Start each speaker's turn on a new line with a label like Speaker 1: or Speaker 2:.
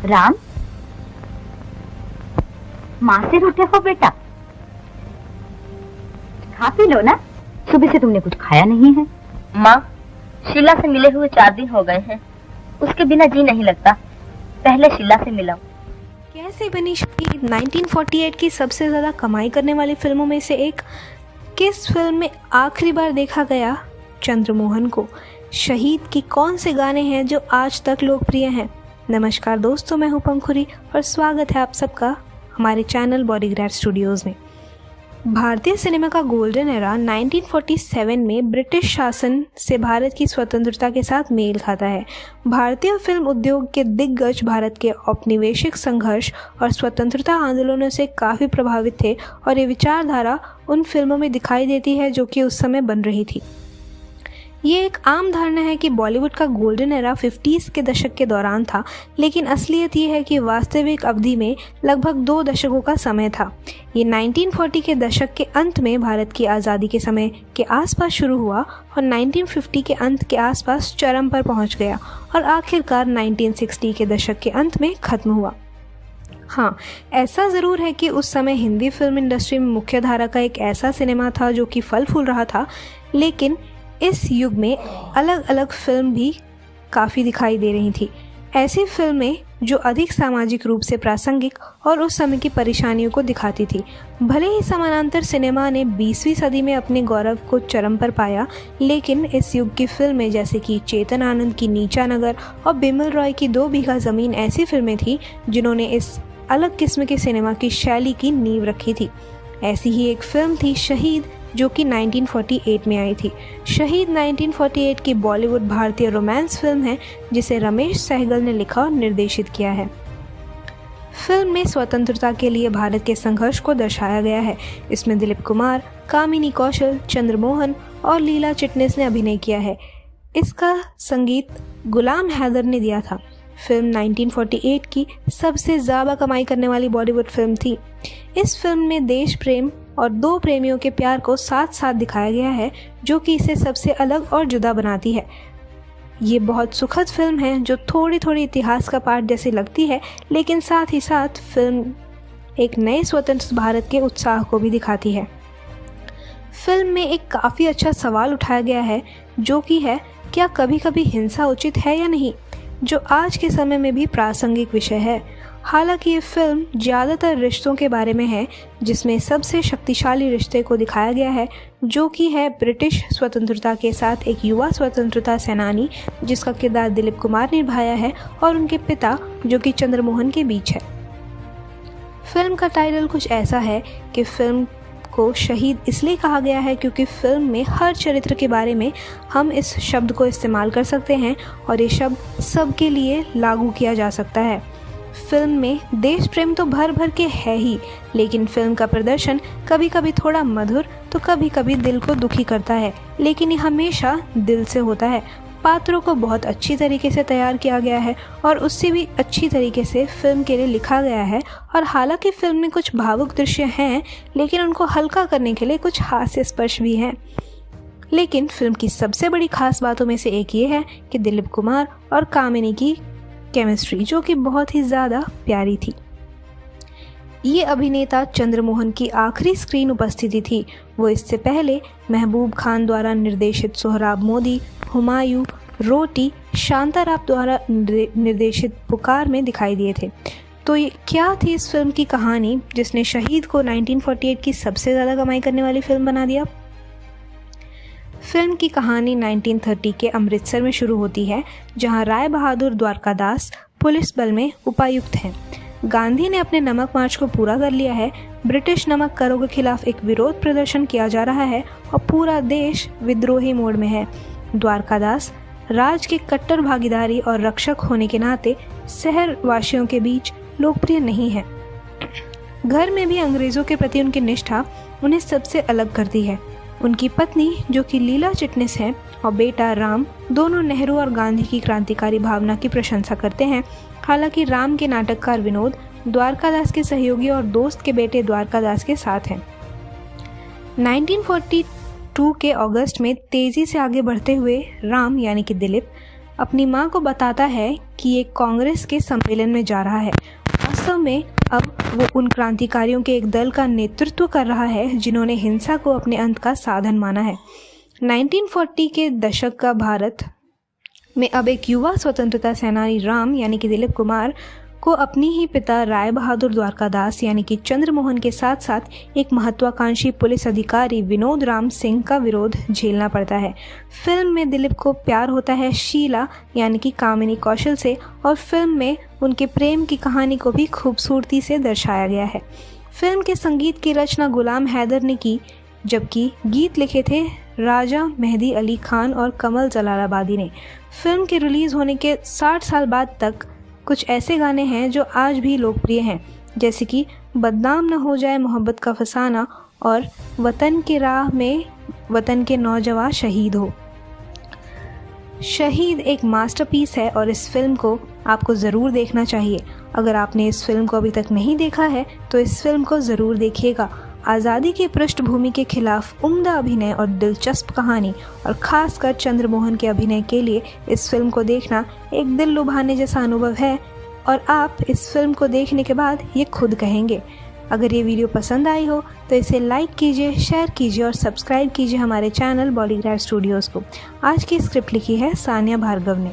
Speaker 1: राम, माँ से रूठे हो बेटा? खा पी लो ना, सुबह से तुमने कुछ खाया नहीं है।
Speaker 2: माँ, शीला से मिले हुए 4 दिन हो गए हैं। उसके बिना जी नहीं लगता। पहले शीला से मिलाऊं।
Speaker 3: कैसे बनी शहीद 1948 की सबसे ज़्यादा कमाई करने वाली फिल्मों में से एक? किस फिल्म में आखिरी बार देखा गया चंद्रमोहन को? शहीद की कौन से गाने हैं जो आज तक लोकप्रिय हैं? नमस्कार दोस्तों, मैं हूं पंखुरी और स्वागत है आप सबका हमारे चैनल बॉडीग्राफ स्टूडियोज़ में। भारतीय सिनेमा का गोल्डन एरा 1947 में ब्रिटिश शासन से भारत की स्वतंत्रता के साथ मेल खाता है। भारतीय फिल्म उद्योग के दिग्गज भारत के औपनिवेशिक संघर्ष और स्वतंत्रता आंदोलनों से काफ़ी प्रभावित थे और ये विचारधारा उन फिल्मों में दिखाई देती है जो कि उस समय बन रही थी। ये एक आम धारणा है कि बॉलीवुड का गोल्डन एरा 50s के दशक के दौरान था, लेकिन असलियत ये है कि वास्तविक अवधि में लगभग 2 दशकों का समय था। ये 1940 के दशक के अंत में भारत की आज़ादी के समय के आसपास शुरू हुआ और 1950 के अंत के आसपास चरम पर पहुंच गया और आखिरकार 1960 के दशक के अंत में ख़त्म हुआ। हाँ, ऐसा ज़रूर है कि उस समय हिंदी फिल्म इंडस्ट्री में मुख्य धारा का एक ऐसा सिनेमा था जो कि फल फूल रहा था, लेकिन इस युग में अलग अलग फिल्म भी काफ़ी दिखाई दे रही थी। ऐसी फिल्में जो अधिक सामाजिक रूप से प्रासंगिक और उस समय की परेशानियों को दिखाती थी। भले ही समानांतर सिनेमा ने 20वीं सदी में अपने गौरव को चरम पर पाया, लेकिन इस युग की फिल्में जैसे कि चेतन आनंद की नीचा नगर और बिमल रॉय की 2 बीघा ज़मीन ऐसी फिल्में थीं जिन्होंने इस अलग किस्म के सिनेमा की शैली की नींव रखी थी। ऐसी ही एक फिल्म थी शहीद, जो कि 1948 में आई थी। शहीद 1948 की बॉलीवुड भारतीय रोमांस फिल्म है जिसे रमेश सहगल ने लिखा और निर्देशित किया है। फिल्म में स्वतंत्रता के लिए भारत के संघर्ष को दर्शाया गया है। इसमें दिलीप कुमार, कामिनी कौशल, चंद्रमोहन और लीला चिटनिस ने अभिनय किया है। इसका संगीत गुलाम हैदर ने दिया था। फिल्म 1948 की सबसे ज़्यादा कमाई करने वाली बॉलीवुड फिल्म थी। इस फिल्म में देश प्रेम और 2 प्रेमियों के प्यार को साथ साथ दिखाया गया है, जो कि इसे सबसे अलग और जुदा बनाती है। ये बहुत सुखद फिल्म है जो थोड़ी थोड़ी इतिहास का पाठ जैसी लगती है, लेकिन साथ ही साथ फिल्म एक नए स्वतंत्र भारत के उत्साह को भी दिखाती है। फिल्म में एक काफ़ी अच्छा सवाल उठाया गया है, जो कि है क्या कभी कभी हिंसा उचित है या नहीं, जो आज के समय में भी प्रासंगिक विषय है। हालांकि ये फिल्म ज़्यादातर रिश्तों के बारे में है, जिसमें सबसे शक्तिशाली रिश्ते को दिखाया गया है, जो कि है ब्रिटिश स्वतंत्रता के साथ एक युवा स्वतंत्रता सेनानी जिसका किरदार दिलीप कुमार ने निभाया है और उनके पिता जो कि चंद्रमोहन के बीच है। फिल्म का टाइटल कुछ ऐसा है कि फिल्म को शहीद इसलिए कहा गया है क्योंकि फिल्म में हर चरित्र के बारे में हम इस शब्द को इस्तेमाल कर सकते हैं और ये शब्द सबके लिए लागू किया जा सकता है। फिल्म में देश प्रेम तो भर भर के है ही, लेकिन फिल्म का प्रदर्शन कभी कभी थोड़ा मधुर तो कभी कभी दिल को दुखी करता है, लेकिन ये हमेशा दिल से होता है। पात्रों को बहुत अच्छी तरीके से तैयार किया गया है और उससे भी अच्छी तरीके से फिल्म के लिए लिखा गया है। और हालांकि फिल्म में कुछ भावुक दृश्य हैं, लेकिन उनको हल्का करने के लिए कुछ हास्य स्पर्श भी हैं। लेकिन फिल्म की सबसे बड़ी खास बातों में से एक ये है कि दिलीप कुमार और कामिनी की केमिस्ट्री जो कि बहुत ही ज़्यादा प्यारी थी। ये अभिनेता चंद्रमोहन की आखिरी स्क्रीन उपस्थिति थी। वो इससे पहले महबूब खान द्वारा निर्देशित सोहराब मोदी, हुमायूं, रोटी, शांताराम द्वारा निर्देशित पुकार में दिखाई दिए थे। तो ये क्या थी इस फिल्म की कहानी जिसने शहीद को 1948 की सबसे ज़्यादा कमाई करने वाली फिल्म बना दिया? फिल्म की कहानी 1930 के अमृतसर में शुरू होती है, जहां राय बहादुर द्वारकादास पुलिस बल में उपायुक्त हैं। गांधी ने अपने नमक मार्च को पूरा कर लिया है। ब्रिटिश नमक करों के खिलाफ एक विरोध प्रदर्शन किया जा रहा है और पूरा देश विद्रोही मोड में है। द्वारकादास राज के कट्टर भागीदारी और रक्षक होने के नाते शहर वासियों के बीच लोकप्रिय नहीं है। घर में भी अंग्रेजों के प्रति उनकी निष्ठा उन्हें सबसे अलग करती है। उनकी पत्नी जो कि लीला चिटनिस है और बेटा राम दोनों नेहरू और गांधी की क्रांतिकारी भावना की प्रशंसा करते हैं। हालांकि राम के नाटककार विनोद द्वारकादास के सहयोगी और दोस्त के बेटे द्वारकादास के साथ हैं। 1942 के अगस्त में तेजी से आगे बढ़ते हुए राम यानी कि दिलीप अपनी मां को बताता है कि ये कांग्रेस के सम्मेलन में जा रहा है। वास्तव में अब वो उन क्रांतिकारियों के एक दल का नेतृत्व कर रहा है जिन्होंने हिंसा को अपने अंत का साधन माना है। 1940 के दशक का भारत में अब एक युवा स्वतंत्रता सेनानी राम यानी कि दिलीप कुमार को अपनी ही पिता राय बहादुर द्वारकादास यानी कि चंद्रमोहन के साथ साथ एक महत्वाकांक्षी पुलिस अधिकारी विनोद राम सिंह का विरोध झेलना पड़ता है। फिल्म में दिलीप को प्यार होता है शीला यानी कि कामिनी कौशल से, और फिल्म में उनके प्रेम की कहानी को भी खूबसूरती से दर्शाया गया है। फिल्म के संगीत की रचना गुलाम हैदर ने की, जबकि गीत लिखे थे राजा मेहदी अली खान और कमल जलालाबादी ने। फिल्म के रिलीज़ होने के 60 साल बाद तक कुछ ऐसे गाने हैं जो आज भी लोकप्रिय हैं, जैसे कि बदनाम न हो जाए मोहब्बत का फसाना और वतन के राह में वतन के नौजवान शहीद हो। शहीद एक मास्टरपीस है और इस फिल्म को आपको ज़रूर देखना चाहिए। अगर आपने इस फिल्म को अभी तक नहीं देखा है तो इस फिल्म को ज़रूर देखिएगा। आज़ादी की पृष्ठभूमि के खिलाफ उम्दा अभिनय और दिलचस्प कहानी और ख़ासकर चंद्रमोहन के अभिनय के लिए इस फिल्म को देखना एक दिल लुभाने जैसा अनुभव है, और आप इस फिल्म को देखने के बाद ये खुद कहेंगे। अगर ये वीडियो पसंद आई हो तो इसे लाइक कीजिए, शेयर कीजिए और सब्सक्राइब कीजिए हमारे चैनल बॉलीग्राफ स्टूडियोज़ को। आज की स्क्रिप्ट लिखी है सानिया भार्गव ने।